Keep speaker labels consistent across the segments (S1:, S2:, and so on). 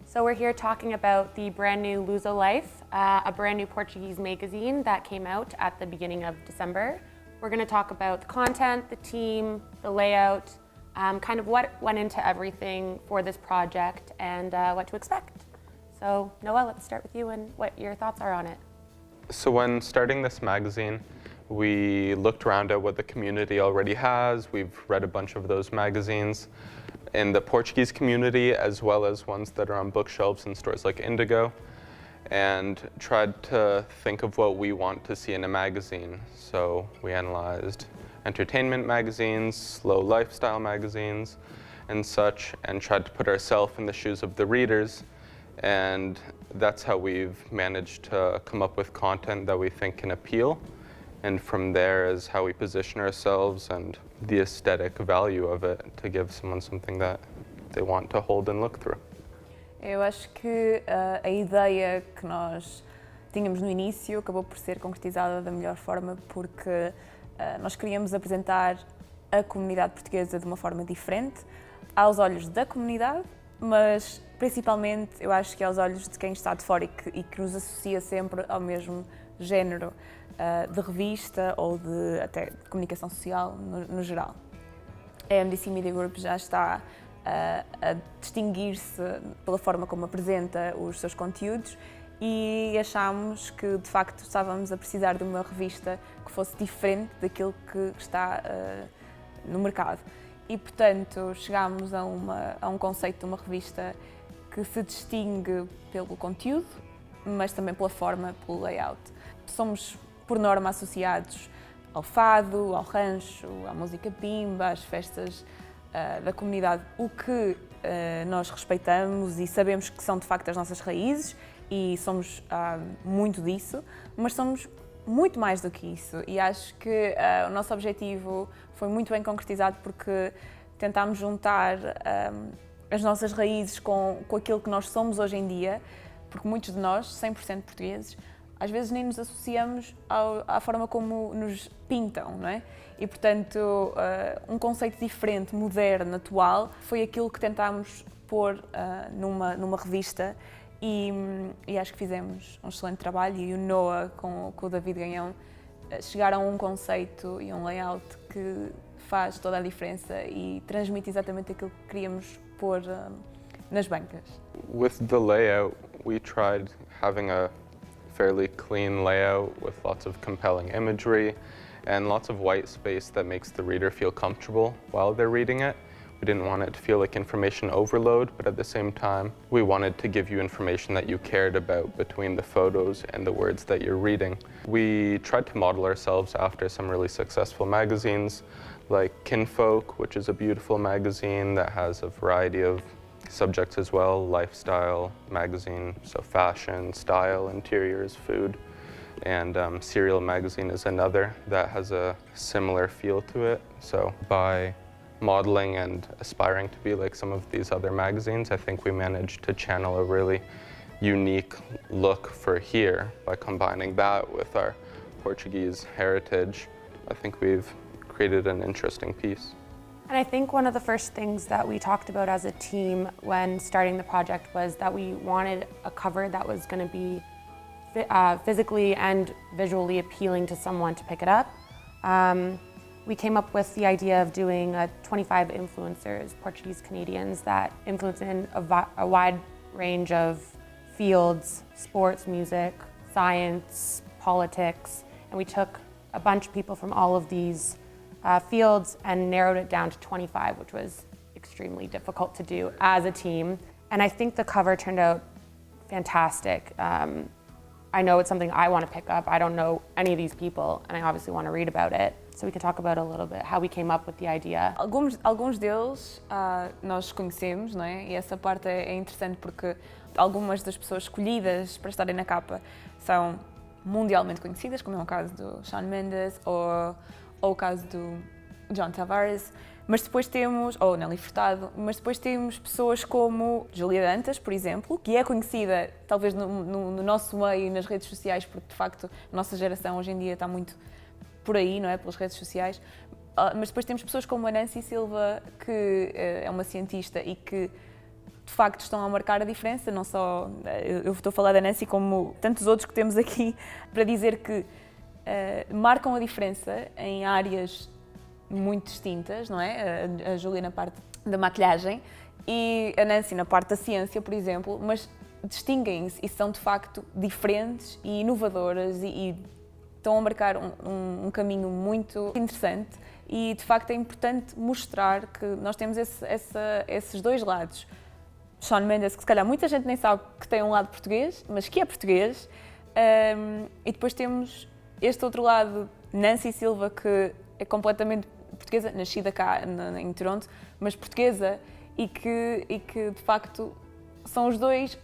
S1: So we're here talking about the brand new Luso Life, a brand new Portuguese magazine that came out at the beginning of December. We're going to talk about the content, the team, the layout, kind of what went into everything for this project and what to expect. So Noah, let's start with you and what your thoughts are on it.
S2: So when starting this magazine, we looked around at what the community already has. We've read a bunch of those magazines in the Portuguese community, as well as ones that are on bookshelves in stores like Indigo, and tried to think of what we want to see in a magazine. So we analyzed entertainment magazines, slow lifestyle magazines, and such, and tried to put ourselves in the shoes of the readers. And that's how we've managed to come up with content that we think can appeal. And from there is how we position ourselves and the aesthetic value of it to give someone something that they want to hold and look through.
S3: Eu acho que a ideia que nós tínhamos no início acabou por ser concretizada da melhor forma porque nós queríamos apresentar a comunidade portuguesa de uma forma diferente, aos olhos da comunidade, mas principalmente eu acho que aos olhos de quem está de fora e que nos associa sempre ao mesmo género de revista ou de até de comunicação social no geral. A MDC Media Group já está a distinguir-se pela forma como apresenta os seus conteúdos e achámos que de facto estávamos a precisar de uma revista que fosse diferente daquilo que está no mercado. E portanto chegámos a um conceito de uma revista que se distingue pelo conteúdo, mas também pela forma, pelo layout. Somos por norma associados ao fado, ao rancho, à música pimba, às festas da comunidade, o que nós respeitamos e sabemos que são de facto as nossas raízes e somos muito disso, mas somos muito mais do que isso e acho que o nosso objetivo foi muito bem concretizado porque tentámos juntar as nossas raízes com aquilo que nós somos hoje em dia, porque muitos de nós, 100% portugueses, às vezes nem nos associamos à forma como nos pintam, não é? E, portanto, um conceito diferente, moderno, atual, foi aquilo que tentámos pôr numa revista e acho que fizemos um excelente trabalho e o Noah com o David Ganhão chegaram a um conceito e um layout que faz toda a diferença e transmite exatamente aquilo que queríamos pôr nas bancas.
S2: With the layout, we tried having a fairly clean layout with lots of compelling imagery and lots of white space that makes the reader feel comfortable while they're reading it. We didn't want it to feel like information overload, but at the same time, we wanted to give you information that you cared about between the photos and the words that you're reading. We tried to model ourselves after some really successful magazines like Kinfolk, which is a beautiful magazine that has a variety of subjects as well, lifestyle magazine, so fashion, style, interiors, food. And Serial magazine is another that has a similar feel to it. So by modeling and aspiring to be like some of these other magazines, I think we managed to channel a really unique look for here by combining that with our Portuguese heritage. I think we've created an interesting piece.
S1: And I think one of the first things that we talked about as a team when starting the project was that we wanted a cover that was going to be physically and visually appealing to someone to pick it up. We came up with the idea of doing 25 influencers, Portuguese Canadians, that influence in a wide range of fields, sports, music, science, politics, and we took a bunch of people from all of these fields and narrowed it down to 25, which was extremely difficult to do as a team. And I think the cover turned out fantastic. I know it's something I want to pick up. I don't know any of these people, and I obviously want to read about it. So we can talk about a little bit how we came up with the idea.
S3: Alguns deles nós conhecemos, não é? E essa parte é interessante porque algumas das pessoas escolhidas para estarem na capa são mundialmente conhecidas, como é o caso do Shawn Mendes ou o caso do John Tavares, mas depois temos, ou Nelly Furtado, mas depois temos pessoas como Júlia Dantas, por exemplo, que é conhecida talvez no nosso meio e nas redes sociais, porque de facto a nossa geração hoje em dia está muito por aí, não é? Pelas redes sociais, mas depois temos pessoas como a Nancy Silva, que é uma cientista e que de facto estão a marcar a diferença, não só, eu estou a falar da Nancy como tantos outros que temos aqui, para dizer que marcam a diferença em áreas muito distintas, não é? A Júlia na parte da maquilhagem e a Nancy na parte da ciência, por exemplo, mas distinguem-se e são de facto diferentes e inovadoras e estão a marcar um caminho muito interessante e de facto é importante mostrar que nós temos esses dois lados. Shawn Mendes, que se calhar muita gente nem sabe que tem um lado português, mas que é português, e depois temos este outro lado, Nancy Silva, que é completamente portuguesa, nascida cá em Toronto, mas portuguesa e que de facto são os dois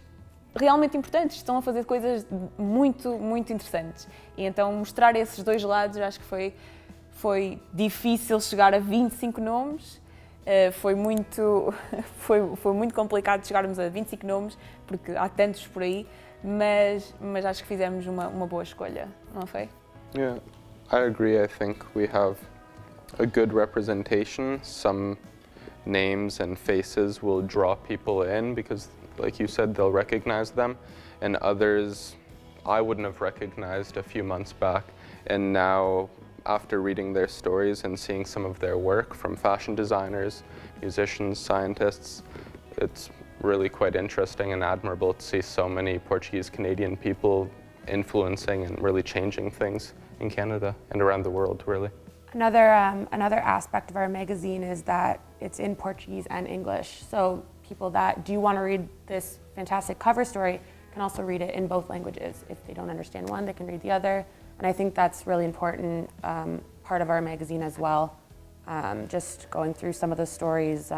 S3: realmente importantes, estão a fazer coisas muito, muito interessantes. E então mostrar esses dois lados, acho que foi difícil chegar a 25 nomes, foi muito complicado chegarmos a 25 nomes, porque há tantos por aí, mas acho que fizemos uma boa escolha, não foi?
S2: Yeah, I agree. I think we have a good representation. Some names and faces will draw people in because, like you said, they'll recognize them, and others I wouldn't have recognized a few months back. And now, after reading their stories and seeing some of their work from fashion designers, musicians, scientists, it's really quite interesting and admirable to see so many Portuguese-Canadian people influencing and really changing things in Canada and around the world, really.
S1: Another aspect of our magazine is that it's in Portuguese and English. So people that do want to read this fantastic cover story can also read it in both languages. If they don't understand one, they can read the other. And I think that's really important part of our magazine as well. Just going through some of the stories,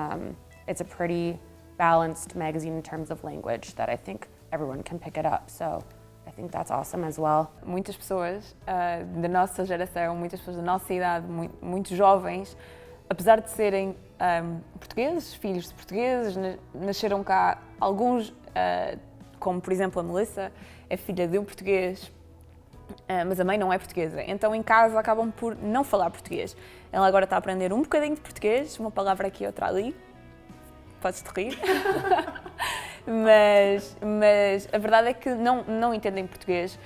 S1: it's a pretty balanced magazine in terms of language that I think everyone can pick it up. So I think that's awesome as well.
S3: Muitas pessoas da nossa geração, muitas pessoas da nossa idade, muito jovens, apesar de serem portugueses, filhos de portugueses, nasceram cá, alguns, como por exemplo a Melissa, é filha de um português, mas a mãe não é portuguesa, então em casa acabam por não falar português. Ela agora está a aprender um bocadinho de português, uma palavra aqui, outra ali, podes-te rir. Mas a verdade é que não entendem português,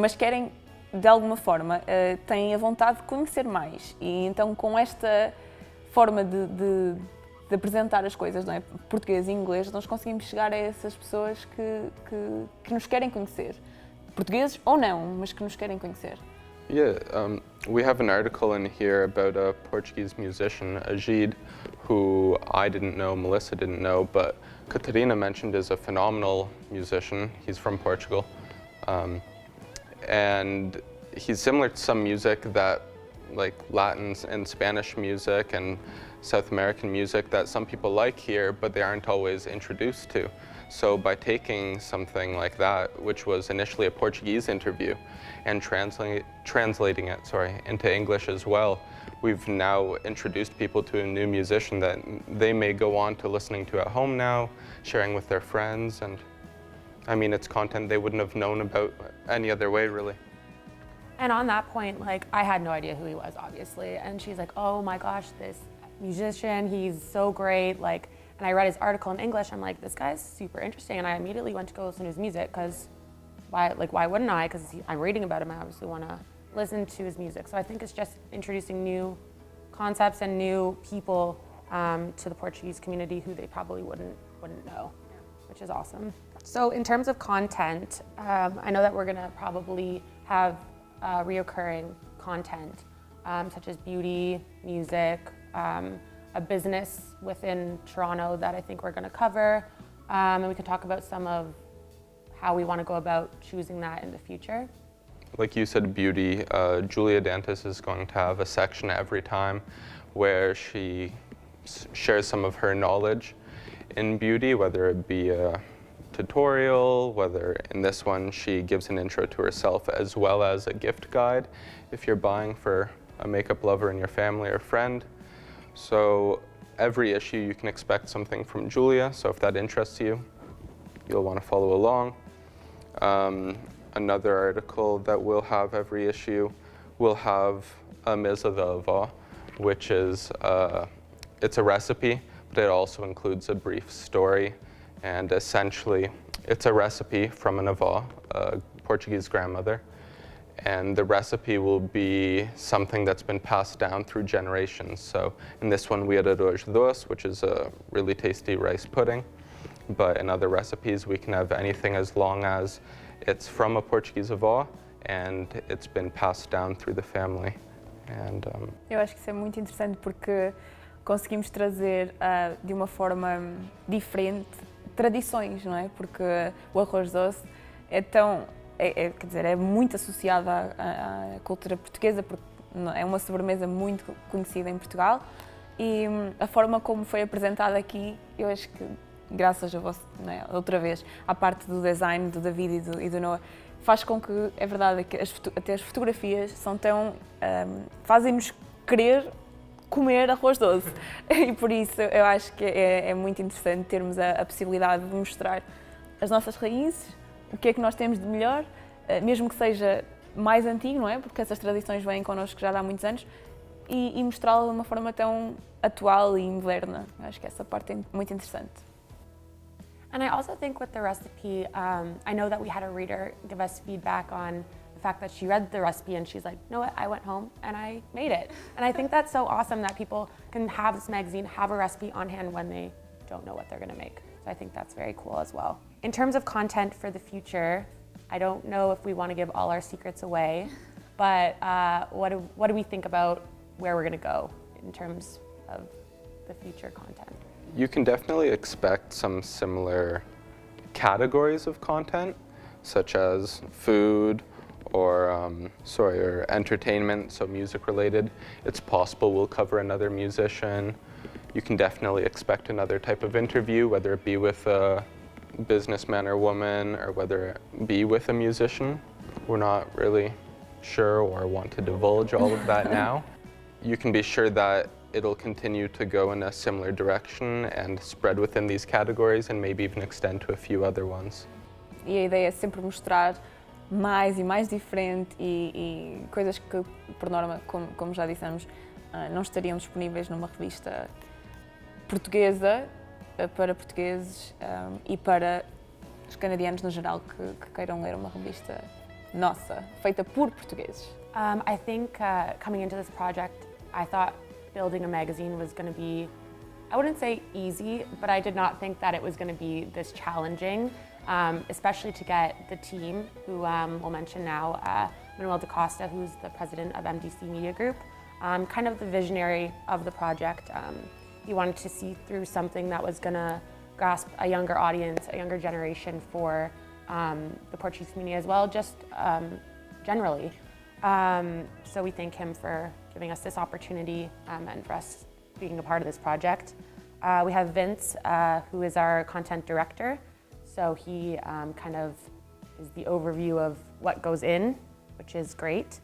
S3: mas querem, de alguma forma, têm a vontade de conhecer mais. E então, com esta forma de apresentar as coisas, não é? Português e inglês, nós conseguimos chegar a essas pessoas que nos querem conhecer. Portugueses ou não, mas que nos querem conhecer.
S2: Yeah, we have an article in here about a Portuguese musician, Ajid, who I didn't know, Melissa didn't know, but Catarina mentioned is a phenomenal musician. He's from Portugal. And he's similar to some music that, like Latin and Spanish music and South American music that some people like here, but they aren't always introduced to. So by taking something like that, which was initially a Portuguese interview, and translating it into English as well, we've now introduced people to a new musician that they may go on to listening to at home now, sharing with their friends, and I mean, it's content they wouldn't have known about any other way, really.
S1: And on that point, like, I had no idea who he was, obviously, and she's like, oh my gosh, this musician, he's so great, like, and I read his article in English. I'm like, this guy's super interesting, and I immediately went to go listen to his music because, why wouldn't I? Because I'm reading about him. I obviously want to listen to his music. So I think it's just introducing new concepts and new people to the Portuguese community who they probably wouldn't know, which is awesome. So in terms of content, I know that we're going to probably have reoccurring content such as beauty, music. A business within Toronto that I think we're going to cover, and we can talk about some of how we want to go about choosing that in the future.
S2: Like you said, beauty, Julia Dantas is going to have a section every time where she shares some of her knowledge in beauty, whether it be a tutorial, whether in this one she gives an intro to herself as well as a gift guide if you're buying for a makeup lover in your family or friend. So every issue you can expect something from Julia, so if that interests you, you'll want to follow along. Another article that we'll have every issue will have a mesa da avó, which is, it's a recipe, but it also includes a brief story And essentially, it's a recipe from an avó, a Portuguese grandmother. And the recipe will be something that's been passed down through generations. So in this one, we had arroz doce, which is a really tasty rice pudding. But in other recipes, we can have anything as long as it's from a Portuguese avó and it's been passed down through the family. And,
S3: Eu acho que isso é muito interessante porque conseguimos trazer de uma forma diferente tradições, não é? Porque o arroz doce é tão, quer dizer, é muito associado à cultura portuguesa, porque é uma sobremesa muito conhecida em Portugal e a forma como foi apresentada aqui, eu acho que graças a você, não é? Outra vez, à parte do design do David e do Noah, faz com que, é verdade, que até as fotografias são tão, fazem-nos querer comer arroz doce e por isso eu acho que é muito interessante termos a possibilidade de mostrar as nossas raízes, o que é que nós temos de melhor, mesmo que seja mais antigo, não é? Porque essas tradições vêm connosco já há muitos anos e mostrá-la de uma forma tão atual e moderna. Eu acho que essa parte é muito interessante.
S1: And I also think with the recipe, I know that we had a reader give us feedback on the fact that she read the recipe and she's like, you know what, I went home and I made it. And I think that's so awesome that people can have this magazine, have a recipe on hand when they don't know what they're gonna make. So I think that's very cool as well. In terms of content for the future, I don't know if we want to give all our secrets away, but what do we think about where we're gonna go in terms of the future content?
S2: you can definitely expect some similar categories of content, such as food or entertainment, so music related. It's possible we'll cover another musician. You can definitely expect another type of interview, whether it be with a businessman or woman, or whether it be with a musician. We're not really sure or want to divulge all of that now. You can be sure that it'll continue to go in a similar direction and spread within these categories and maybe even extend to a few other ones.
S3: E a ideia é sempre mostrar mais e mais diferente e coisas que, por norma, como já dissemos, não estariam disponíveis numa revista portuguesa para portugueses e para os canadianos no geral que queiram ler uma revista nossa, feita por portugueses.
S1: I think coming into this project, I thought building a magazine was going to be, I wouldn't say easy, but I did not think that it was going to be this challenging, especially to get the team, who we'll mention now, Manuel da Costa, who's the president of MDC Media Group, kind of the visionary of the project. He wanted to see through something that was going to grasp a younger audience, a younger generation for the Portuguese community as well, just generally. So we thank him for giving us this opportunity and for us being a part of this project. We have Vince, who is our content director. So he kind of is the overview of what goes in, which is great.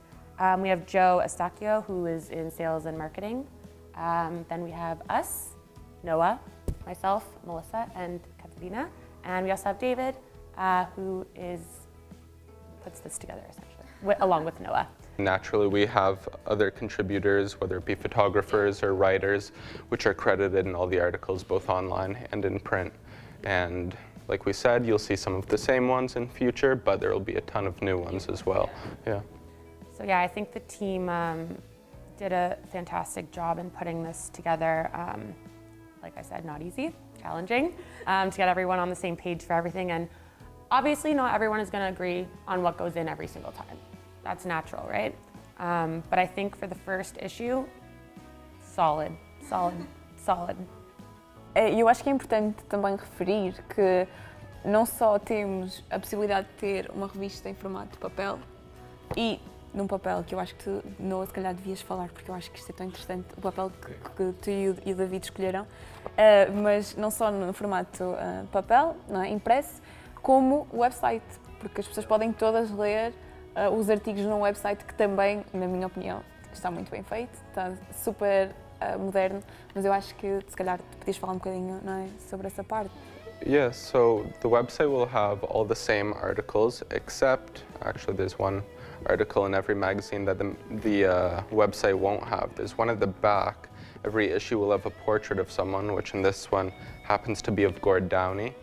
S1: We have Joe Estacchio, who is in sales and marketing. Then we have us, Noah, myself, Melissa, and Katarina. And we also have David, who puts this together essentially, along with Noah.
S2: Naturally, we have other contributors, whether it be photographers or writers, which are credited in all the articles, both online and in print. And like we said, you'll see some of the same ones in future, but there will be a ton of new ones as well. Yeah.
S1: So yeah, I think the team did a fantastic job in putting this together. Like I said, not easy, challenging, to get everyone on the same page for everything. And obviously not everyone is going to agree on what goes in every single time. That's natural, right? But I think for the first issue, solid.
S3: Eu acho que é importante também referir que não só temos a possibilidade de ter uma revista em formato de papel e num papel que eu acho que tu, Noah, se calhar devias falar, porque eu acho que isto é tão interessante, o papel que tu e o David escolheram, mas não só no formato papel, não é, impresso, como o website, porque as pessoas podem todas ler os artigos num website que também, na minha opinião, está muito bem feito, está super moderno, mas eu acho que se calhar tu podias falar um bocadinho, não é, sobre essa parte.
S2: Yeah, so the website will have all the same articles, except actually there's one article in every magazine that the website won't have. There's one at the back. Every issue will have a portrait of someone, which in this one happens to be of Gord Downey.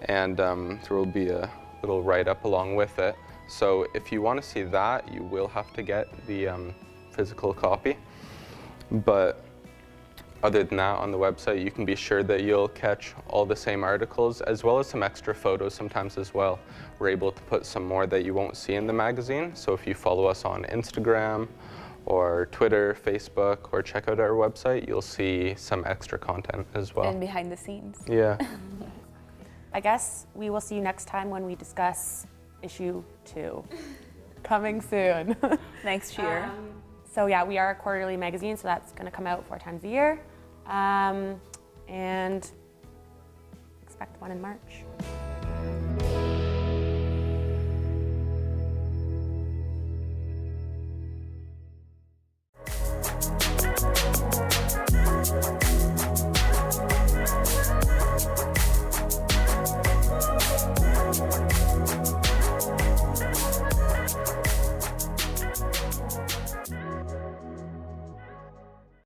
S2: and there will be a little write-up along with it. So if you want to see that, you will have to get the physical copy. But other than that, on the website, you can be sure that you'll catch all the same articles, as well as some extra photos sometimes as well. We're able to put some more that you won't see in the magazine. So if you follow us on Instagram, or Twitter, Facebook, or check out our website, you'll see some extra content as well.
S3: And behind the scenes.
S2: Yeah.
S1: I guess we will see you next time when we discuss issue 2, coming soon.
S3: Next year.
S1: So yeah, we are a quarterly magazine, so that's going to come out 4 times a year, and expect one in March.